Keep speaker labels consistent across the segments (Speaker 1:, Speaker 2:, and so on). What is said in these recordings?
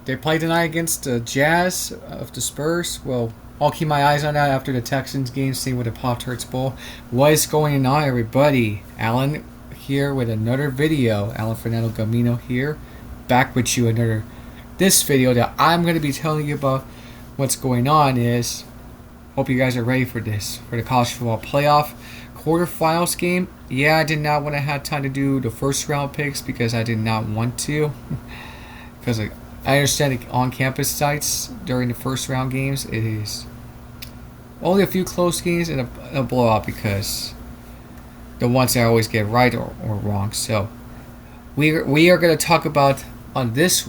Speaker 1: They play tonight against the Jazz of the Spurs. Well, I'll keep my eyes on that after the Texans game, see what the Pop-Tarts Bowl. What is going on, everybody? Alan here with another video. Alan Fernando Gamino here, back with you another. This video that I'm going to be telling you about what's going on is, hope you guys are ready for this, for the college football playoff quarterfinals game. Yeah, I did not want to have time to do the first round picks because I did not want to. Because I understand on-campus sites during the first round games, it is only a few close games and a blowout because the ones that always get right or wrong. So we are going to talk about on this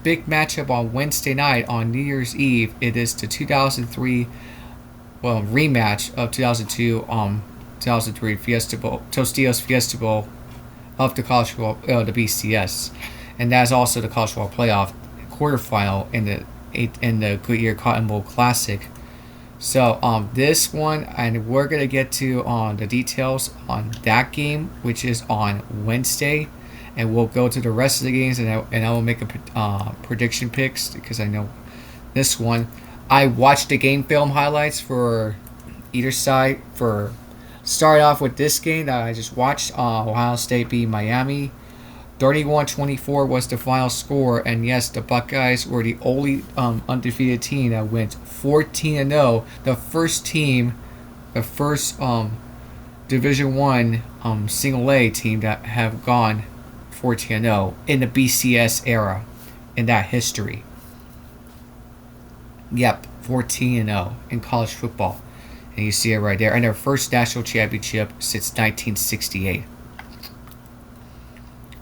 Speaker 1: big matchup on Wednesday night on New Year's Eve. It is the 2003 rematch of 2003 Fiesta Bowl, Tostitos Fiesta Bowl of the college football, the BCS, and that's also the college football playoff quarterfinal in the Goodyear Cotton Bowl Classic. So this one, and we're gonna get to the details on that game, which is on Wednesday, and we'll go to the rest of the games, and I will make a prediction picks because I know this one. I watched the game film highlights for either side. For start off with this game that I just watched, Ohio State beat Miami. 31-24 was the final score, and yes, the Buckeyes were the only undefeated team that went 14-0. The first team, the first Division One Single A team that have gone 14-0 in the BCS era, in that history. Yep, 14-0 in college football, and you see it right there. And their first national championship since 1968.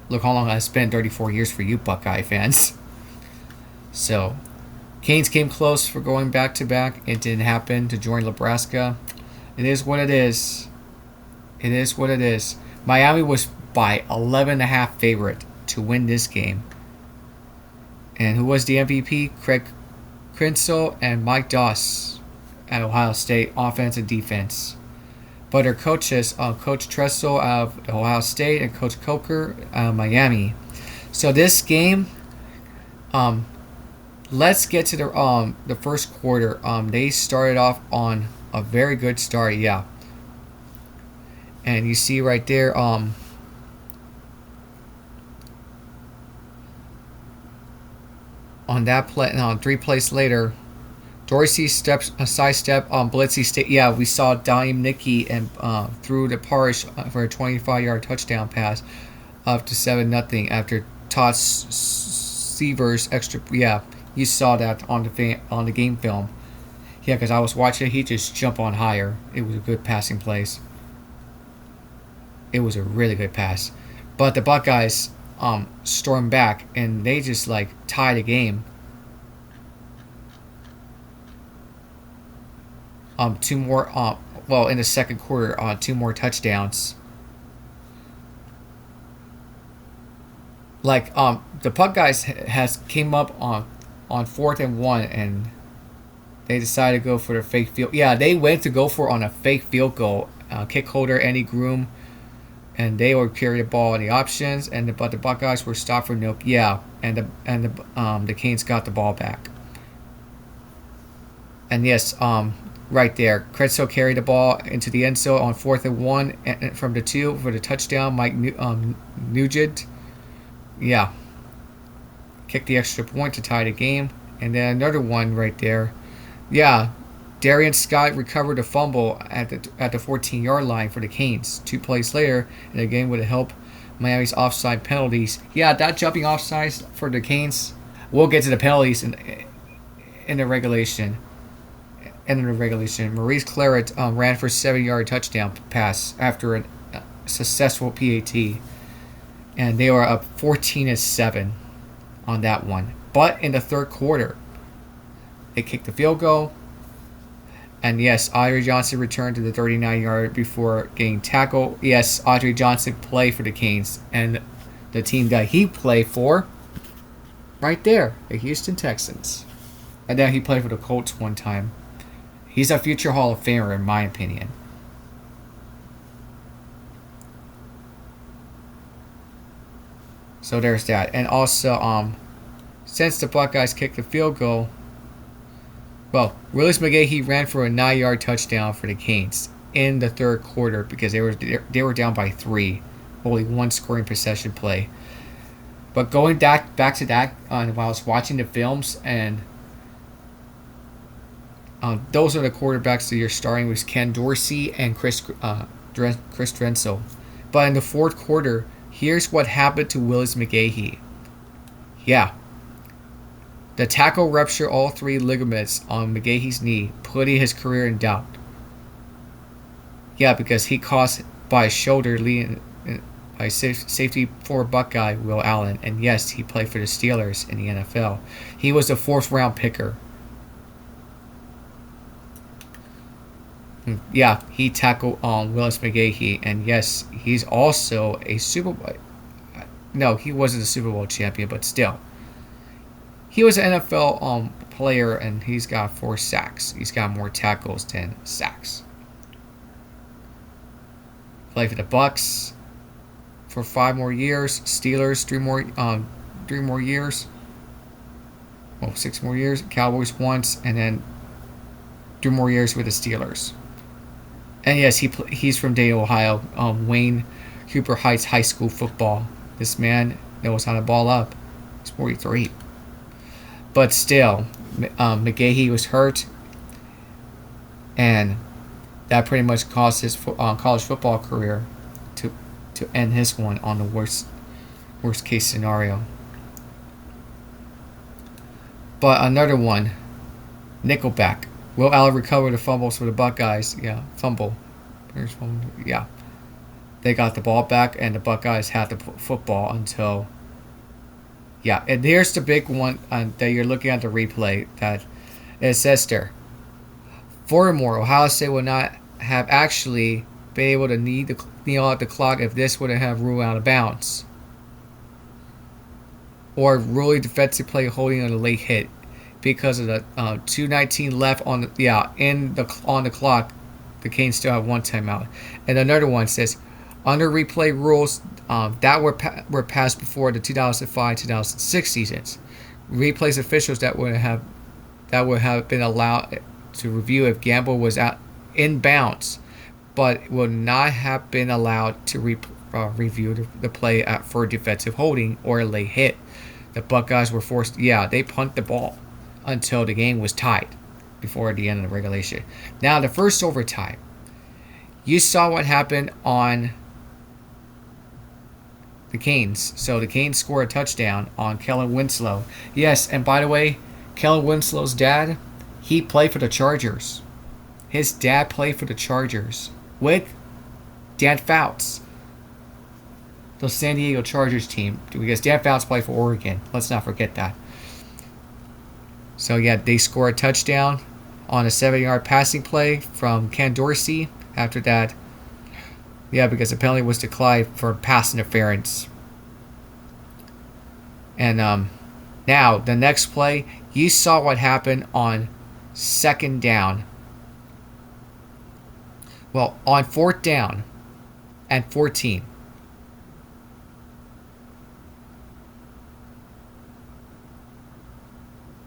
Speaker 1: Look how long it's been, 34 years for you Buckeye fans. So, Canes came close for going back-to-back. It didn't happen to join Nebraska. It is what it is. It is what it is. Miami was by 11.5 favorite to win this game. And who was the MVP? Craig Krinsel and Mike Doss at Ohio State, offense and defense. But their coaches, Coach Tressel of Ohio State and Coach Coker out of Miami. So this game, let's get to the first quarter. They started off on a very good start, yeah. And you see right there, on that play, 3 plays later, Dorsey steps a sidestep on Blitzy State. Yeah, we saw Dime Nicky and threw the Parish for a 25-yard touchdown pass up to 7-0 after Todd Seaver's extra. Yeah, you saw that on the game film. Yeah, because I was watching it. He just jumped on higher. It was a good passing place. It was a really good pass, but the Buckeyes stormed back and they just tied the game. Two more, in the second quarter, 2 more touchdowns. The Buckeyes has came up on 4th and 1, and they decided to go for the fake field. Yeah, they went to go for on a fake field goal. Kick holder Andy Groom, and they would carry the ball in the options, but the Buckeyes were stopped for no. Yeah, and the Canes got the ball back. And yes, right there, Kretzel carried the ball into the end zone on 4th and 1 and from the 2 for the touchdown. Mike Nugent, yeah, kicked the extra point to tie the game. And then another one right there. Yeah, Darian Scott recovered a fumble at the 14-yard line for the Canes. 2 plays later, and the game would help Miami's offside penalties. Yeah, that jumping offsides for the Canes. We'll get to the penalties in the regulation. Maurice Claret ran for a 7-yard touchdown pass after a successful PAT, and they were up 14-7 on that one. But in the third quarter, they kicked the field goal, and yes, Audrey Johnson returned to the 39-yard before getting tackled. Yes, Audrey Johnson played for the Canes, and the team that he played for, right there, the Houston Texans, and then he played for the Colts one time. He's a future Hall of Famer, in my opinion. So there's that. And also, since the Buckeyes kicked the field goal, well, Willis McGahee ran for a 9-yard touchdown for the Canes in the third quarter because they were down by 3, only one scoring possession play. But going back to that, while I was watching the films, and those are the quarterbacks that you're starting with Ken Dorsey and Chris Drenzel. But in the fourth quarter, here's what happened to Willis McGahee. Yeah. The tackle ruptured all 3 ligaments on McGahee's knee, putting his career in doubt. Yeah, because he caused by a shoulder leading by safety for Buckeye Will Allen, and yes, he played for the Steelers in the NFL. He was a 4th-round picker. Yeah, he tackled Willis McGahee, and yes, he's also a Super Bowl. No, he wasn't a Super Bowl champion, but still, he was an NFL player, and he's got 4 sacks. He's got more tackles than sacks. Played for the Bucks for 5 more years. Steelers 3 more years. Well, 6 more years. Cowboys once, and then 3 more years with the Steelers. And yes, he's from Dayton, Ohio. Wayne Cooper Heights High School football. This man knows how to ball up. He's 43. But still, McGahee was hurt, and that pretty much caused his college football career to end his one on the worst case scenario. But another one, Nickelback. Will Allen recovered the fumbles for the Buckeyes? Yeah, fumble. Yeah. They got the ball back, and the Buckeyes had the football until... Yeah, and here's the big one that you're looking at the replay. That it says there. Furthermore, Ohio State would not have actually been able to kneel out the clock if this wouldn't have ruled out of bounds. Or really defensive play holding on a late hit. Because of the 2:19 left on the clock, the Canes still have 1 timeout. And another one says, under replay rules that were passed before the 2005-2006 seasons, replays officials that would have been allowed to review if Gamble was in bounds, but would not have been allowed to review the play for defensive holding or a late hit. The Buckeyes were forced. Yeah, they punt the ball until the game was tied before the end of the regulation. Now, the first overtime, you saw what happened on the Canes. So the Canes scored a touchdown on Kellen Winslow. Yes, and by the way, Kellen Winslow's dad, he played for the Chargers. His dad played for the Chargers with Dan Fouts, the San Diego Chargers team, because Dan Fouts played for Oregon. Let's not forget that. So, yeah, they scored a touchdown on a 7-yard passing play from Ken Dorsey. After that, yeah, because the penalty was declined for pass interference. And now, the next play, you saw what happened on 2nd down. Well, on 4th down and 14.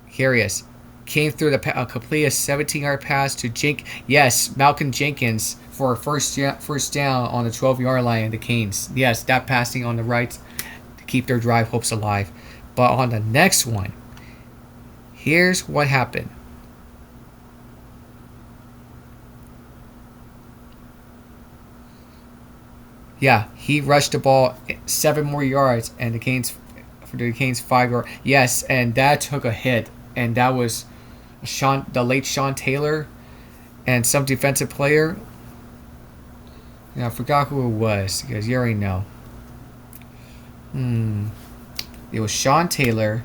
Speaker 1: Here he is. Came through the completed 17-yard pass to Malcolm Jenkins for a first down on the 12-yard line of the Canes. Yes, that passing on the right to keep their drive hopes alive. But on the next one, here's what happened. Yeah, he rushed the ball 7 more yards, and the Canes 5 yards. Yes, and that took a hit. And that was the late Sean Taylor and some defensive player. Yeah, I forgot who it was because you already know. It was Sean Taylor.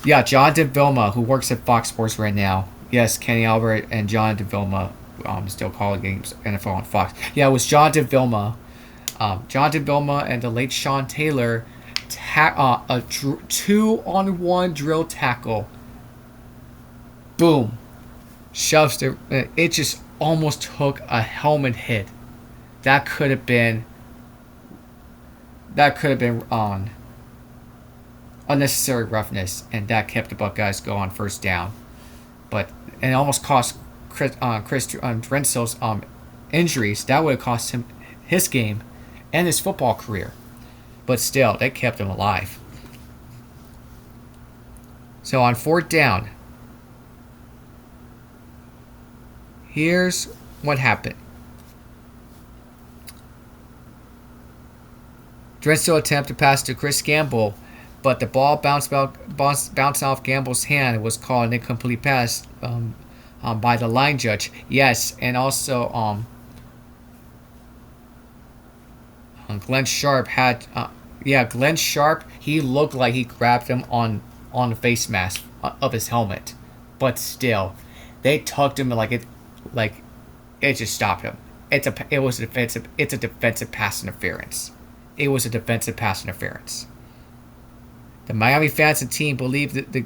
Speaker 1: Yeah, Jonathan Vilma, who works at Fox Sports right now. Yes, Kenny Albert and Jonathan Vilma still calling games NFL on Fox. Yeah, it was Jonathan Vilma. Jonathan Vilma and the late Sean Taylor, a 2-on-1 drill tackle. Boom. Shoves it just almost took a helmet hit. That could have been that could have been on unnecessary roughness, and that kept the Buckeyes going on first down. But it almost cost Chris Drensel's injuries. That would have cost him his game and his football career. But still, they kept him alive. So on fourth down, here's what happened. Drensel attempted to pass to Chris Gamble, but the ball bounced off Gamble's hand and was called an incomplete pass by the line judge. Yes, and also Glenn Sharp had Glenn Sharp, he looked like he grabbed him on the face mask of his helmet, but still, they tugged him like it just stopped him. It's a defensive pass interference. It was a defensive pass interference. The Miami fans and team believed that the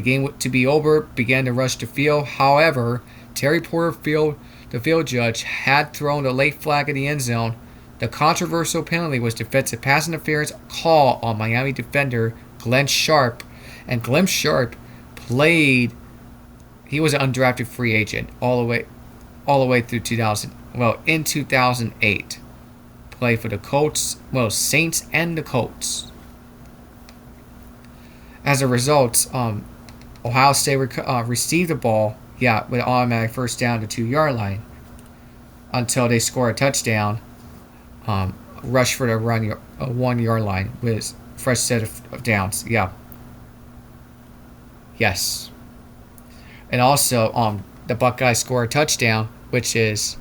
Speaker 1: game to be over, began to rush the field. However, Terry Porter, the field judge, had thrown a late flag in the end zone. The controversial penalty was defensive pass interference call on Miami defender Glenn Sharp. And Glenn Sharp played, he was an undrafted free agent all the way through 2008. Played for the Colts, Saints and the Colts. As a result, Ohio State received the ball, with automatic first down to 2-yard line until they score a touchdown. Rush for the 1-yard line with a fresh set of downs. Yes. And also, the Buckeyes score a touchdown, which is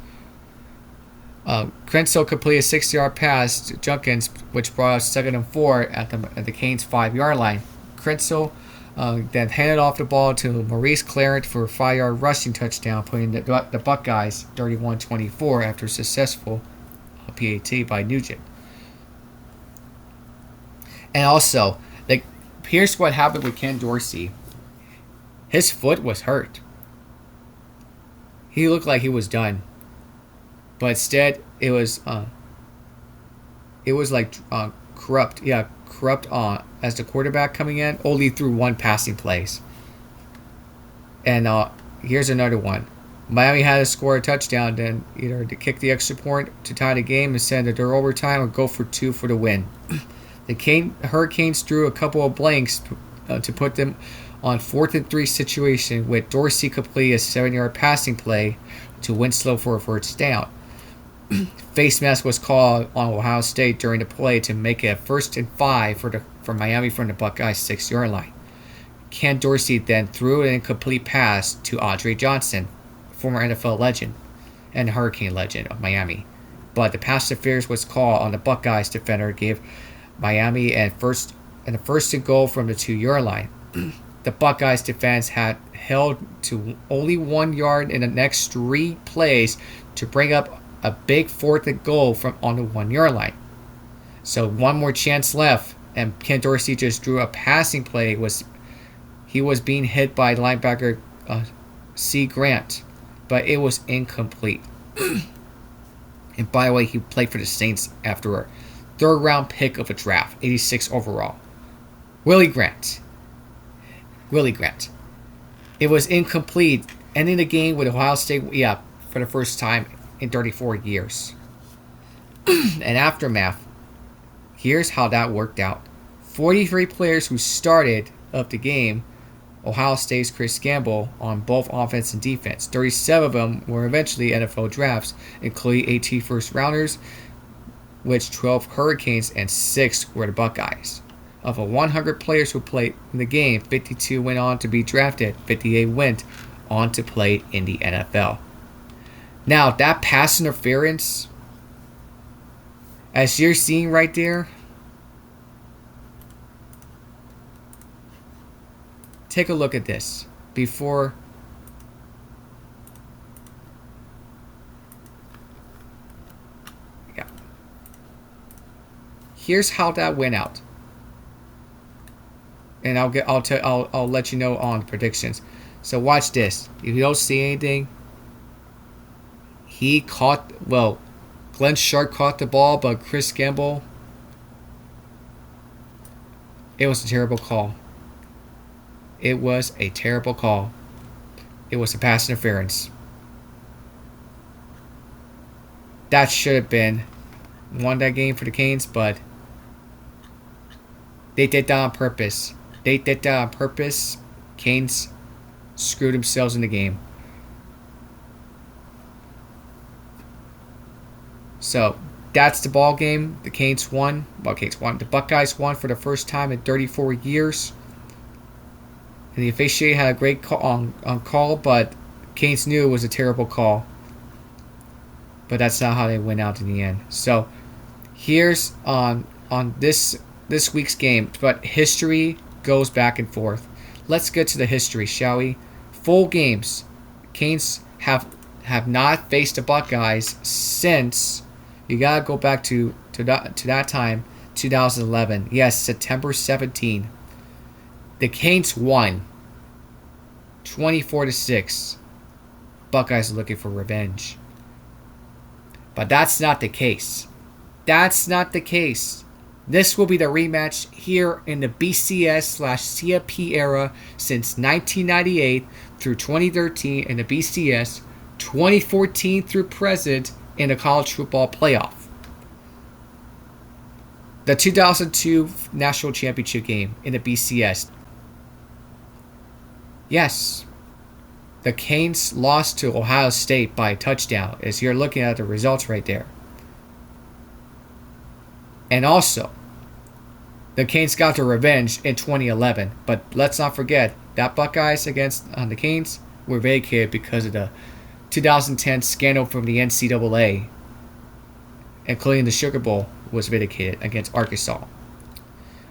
Speaker 1: Crenshaw completed a 6-yard pass to Junkins, which brought us 2nd and 4 at the Canes' 5-yard line. Crenshaw then handed off the ball to Maurice Clarent for a 5-yard rushing touchdown, putting the Buckeyes 31-24 after a successful PAT by Nugent. And also, here's what happened with Ken Dorsey. His foot was hurt. He looked like he was done. But instead, it was corrupt. Corrupt as the quarterback coming in, only threw one passing plays. And here's another one. Miami had to score a touchdown, then either to kick the extra point to tie the game and send it to overtime, or go for 2 for the win. The Hurricanes drew a couple of blanks to put them on 4th and 3 situation, with Dorsey completing a 7-yard passing play to Winslow for a first down. Face mask was called on Ohio State during the play to make it a 1st and 5 for Miami from the Buckeyes 6-yard line. Ken Dorsey then threw an incomplete pass to Andre Johnson, former NFL legend and Hurricane legend of Miami, but the pass interference was called on the Buckeyes defender, gave Miami a first and goal from the 2-yard line. The Buckeyes defense had held to only 1 yard in the next 3 plays to bring up a big 4th and goal on the 1-yard line. So one more chance left, and Ken Dorsey just drew a passing play. He was being hit by linebacker C. Grant, but it was incomplete. And by the way, he played for the Saints after a 3rd-round pick of a draft, 86 overall. Willie Grant. It was incomplete, ending the game with Ohio State, for the first time in 34 years. And aftermath, here's how that worked out. 43 players who started of the game, Ohio State's Chris Gamble, on both offense and defense. 37 of them were eventually NFL drafts, including 18 first-rounders, which 12 Hurricanes and 6 were the Buckeyes. Of the 100 players who played in the game, 52 went on to be drafted, 58 went on to play in the NFL. Now, that pass interference, as you're seeing right there, take a look at this before. Here's how that went out. And I'll let you know on predictions. So watch this. If you don't see anything, Glenn Sharp caught the ball, but Chris Gamble, It was a terrible call. It was a terrible call. It was a pass interference. That should have been won that game for the Canes, but they did that on purpose. They did that on purpose. Canes screwed themselves in the game. So that's the ball game. The Canes won. Well, Canes won. The Buckeyes won for the first time in 34 years. And the officiator had a great call on call, but Canes knew it was a terrible call. But that's not how they went out in the end. So here's on this week's game. But history goes back and forth. Let's get to the history, shall we? Full games. Canes have not faced the Buckeyes since. You gotta go back to that time, 2011. Yes, September 17. The Canes won 24-6. Buckeyes are looking for revenge. But that's not the case. That's not the case. This will be the rematch here in the BCS/CFP era since 1998 through 2013 in the BCS, 2014 through present in the college football playoff. The 2002 national championship game in the BCS. Yes, the Canes lost to Ohio State by a touchdown, as you're looking at the results right there. And also, the Canes got their revenge in 2011. But let's not forget that Buckeyes against the Canes were vacated because of the 2010 scandal from the NCAA, including the Sugar Bowl, was vindicated against Arkansas.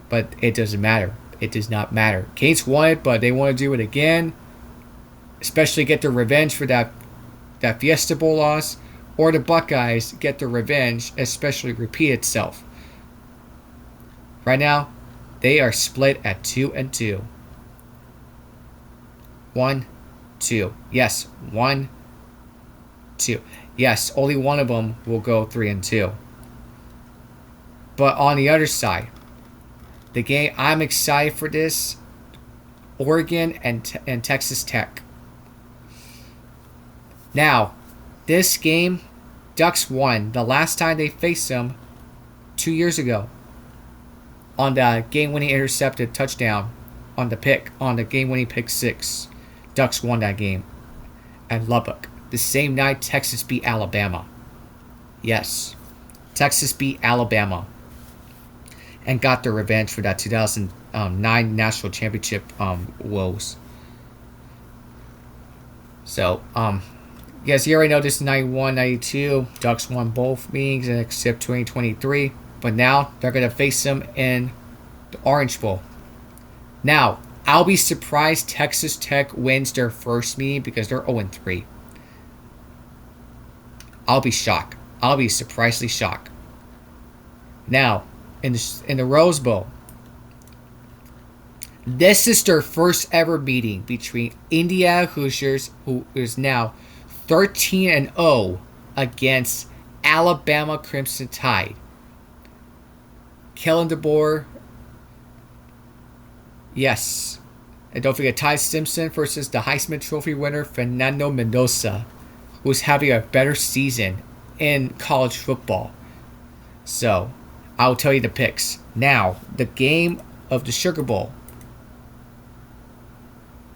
Speaker 1: But it doesn't matter. It does not matter. Canes won it, but they want to do it again, especially get their revenge for that Fiesta Bowl loss, or the Buckeyes get their revenge, especially repeat itself. Right now, they are split at 2-2. 1, 2. Yes, 1, 2. Yes, only one of them will go 3-2. But on the other side, the game I'm excited for this, Oregon and Texas Tech. Now, this game, Ducks won the last time they faced them 2 years ago on the game-winning intercepted touchdown on the game-winning pick 6. Ducks won that game at Lubbock. The same night, Texas beat Alabama. Yes, Texas beat Alabama and got their revenge for that 2009 national championship woes. So, yes, you already know this is 91, 92. Ducks won both meetings except 2023. But now they're going to face them in the Orange Bowl. Now, I'll be surprised Texas Tech wins their first meeting because they're 0-3. I'll be shocked. I'll be surprisingly shocked. Now, in the Rose Bowl, this is their first ever meeting between Indiana Hoosiers, who is now 13-0, against Alabama Crimson Tide. Kellen DeBoer. Yes. And don't forget Ty Simpson versus the Heisman Trophy winner Fernando Mendoza, who's having a better season in college football. So, I'll tell you the picks. Now, the game of the Sugar Bowl.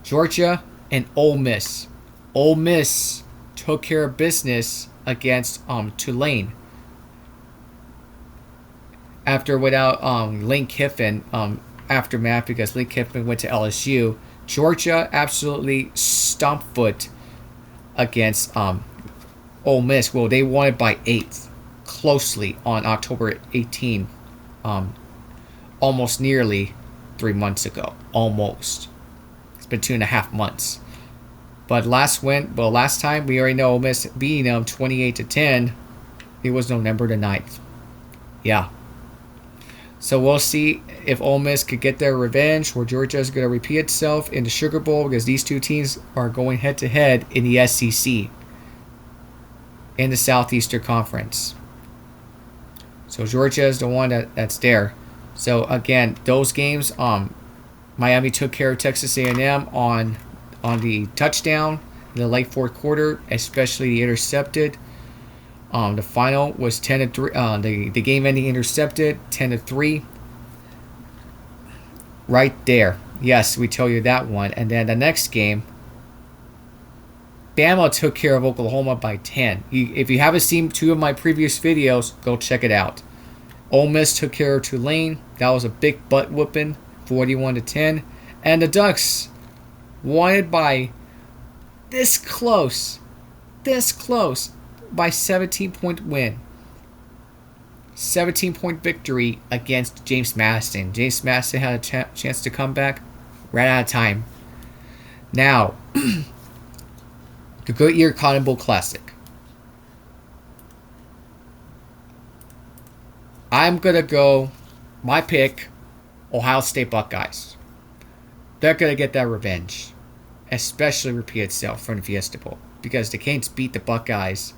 Speaker 1: Georgia and Ole Miss. Ole Miss took care of business against Tulane. After without Lane Kiffin aftermath, because Lane Kiffin went to LSU, Georgia absolutely stomped foot against Ole Miss. Well, they won it by 8 closely on October 18, almost nearly 3 months ago. Almost. It's been 2.5 months. But last time we already know Ole Miss beating them 28-10. It was November the 9th. Yeah. So we'll see if Ole Miss could get their revenge, or Georgia is going to repeat itself in the Sugar Bowl, because these two teams are going head-to-head in the SEC, in the Southeastern Conference. So Georgia is the one that's there. So again, those games, Miami took care of Texas A&M on the touchdown in the late fourth quarter, especially the intercepted. The final was 10-3. The game-ending intercepted 10-3. Right there. Yes, we tell you that one. And then the next game, Bama took care of Oklahoma by 10. If you haven't seen 2 of my previous videos, go check it out. Ole Miss took care of Tulane. That was a big butt whooping, 41-10. And the Ducks won it by this close, by 17-point win. 17-point victory against James Madison. James Madison had a chance to come back. Ran out of time. Now, the Goodyear Cotton Bowl Classic. I'm going to go, my pick, Ohio State Buckeyes. They're going to get that revenge. Especially repeat itself from the Fiesta Bowl. Because the Canes beat the Buckeyes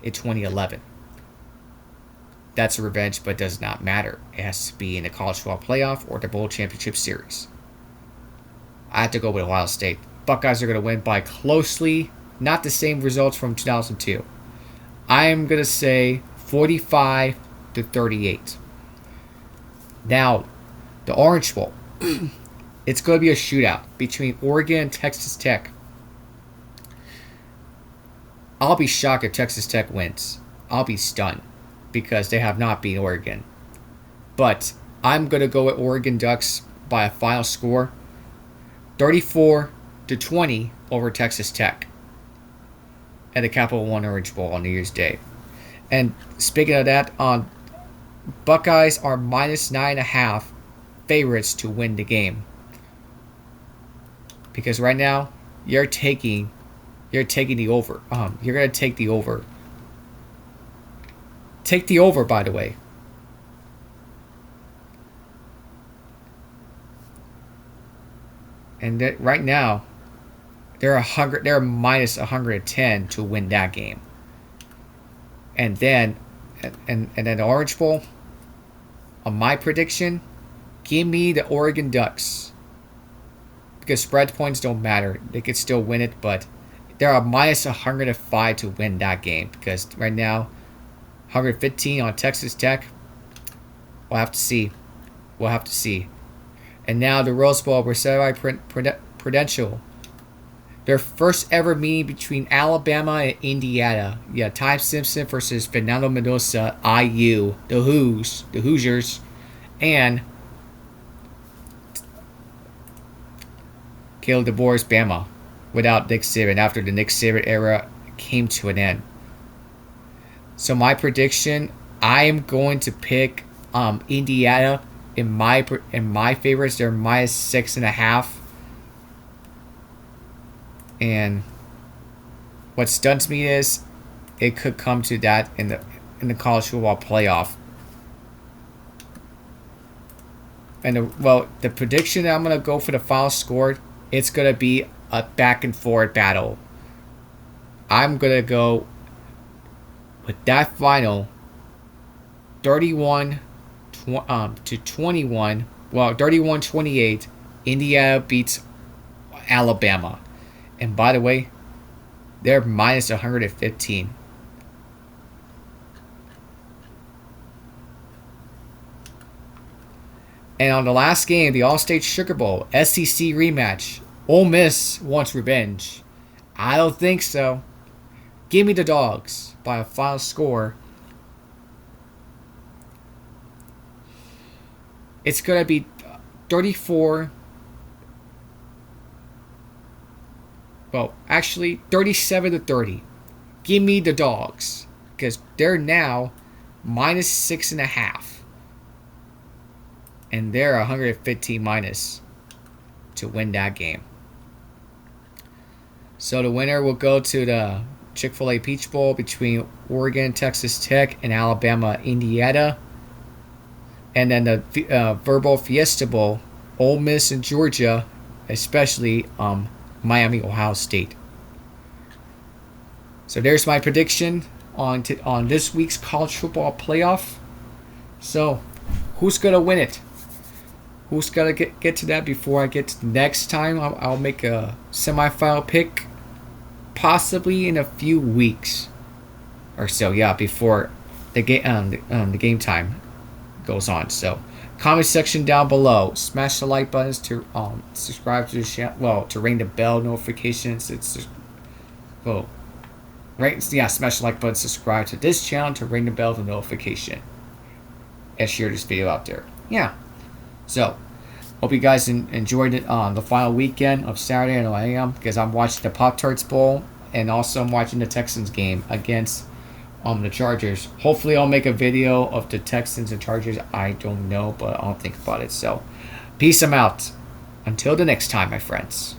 Speaker 1: in 2011. That's a revenge, but does not matter. It has to be in the college football playoff or the bowl championship series. I have to go with Ohio State. Buckeyes are going to win by closely, not the same results from 2002. I am going to say 45-38. Now, the Orange Bowl. It's going to be a shootout between Oregon and Texas Tech. I'll be shocked if Texas Tech wins. I'll be stunned because they have not beaten Oregon. But I'm going to go with Oregon Ducks by a final score 34-20 over Texas Tech at the Capital One Orange Bowl on New Year's Day. And speaking of that, Buckeyes are minus 9.5 favorites to win the game. Because right now, you're taking the over. You're going to take the over. Take the over, by the way. And right now, they're minus 110 to win that game. And then the Orange Bowl, on my prediction, give me the Oregon Ducks. Because spread points don't matter. They could still win it, but they're a minus 105 to win that game. Because right now, 115 on Texas Tech. We'll have to see. And now the Rose Bowl, Prudential. Their first ever meeting between Alabama and Indiana. Yeah, Ty Simpson versus Fernando Mendoza, IU, the Hoosiers, and Caleb DeBoer's Bama without Nick Saban after the Nick Saban era came to an end. So my prediction, I am going to pick Indiana in my favorites. They're minus 6.5. And what stuns me is it could come to that in the college football playoff. And the prediction that I'm gonna go for the final score, it's gonna be a back and forth battle. I'm gonna go with that final 31-21. 31-28. Indiana beats Alabama. And by the way, they're minus 115. And on the last game, the All-State Sugar Bowl, SEC rematch, Ole Miss wants revenge. I don't think so. Give me the Dogs by a final score. It's going to be 34. Well, actually, 37-30. Give me the Dogs. Because they're now minus 6.5. And they're 115 minus to win that game. So the winner will go to the Chick-fil-A Peach Bowl between Oregon, Texas Tech, and Alabama, Indiana. And then the Verbal Fiesta Bowl, Ole Miss and Georgia, especially Miami, Ohio State. So there's my prediction on this week's college football playoff. So who's going to win it? who's got to get to that before I get to next time. I'll make a semifinal pick possibly in a few weeks or so. Yeah, before the game time goes on. So comment section down below. Smash the like buttons to subscribe to the channel. Well, to ring the bell notifications. Smash the like button, subscribe to this channel to ring the bell for notification, and share this video out there. Yeah. So, hope you guys enjoyed it on the final weekend of Saturday. I know I am, because I'm watching the Pop-Tarts Bowl, and also I'm watching the Texans game against the Chargers. Hopefully I'll make a video of the Texans and Chargers. I don't know, but I'll think about it. So, peace, I'm out. Until the next time, my friends.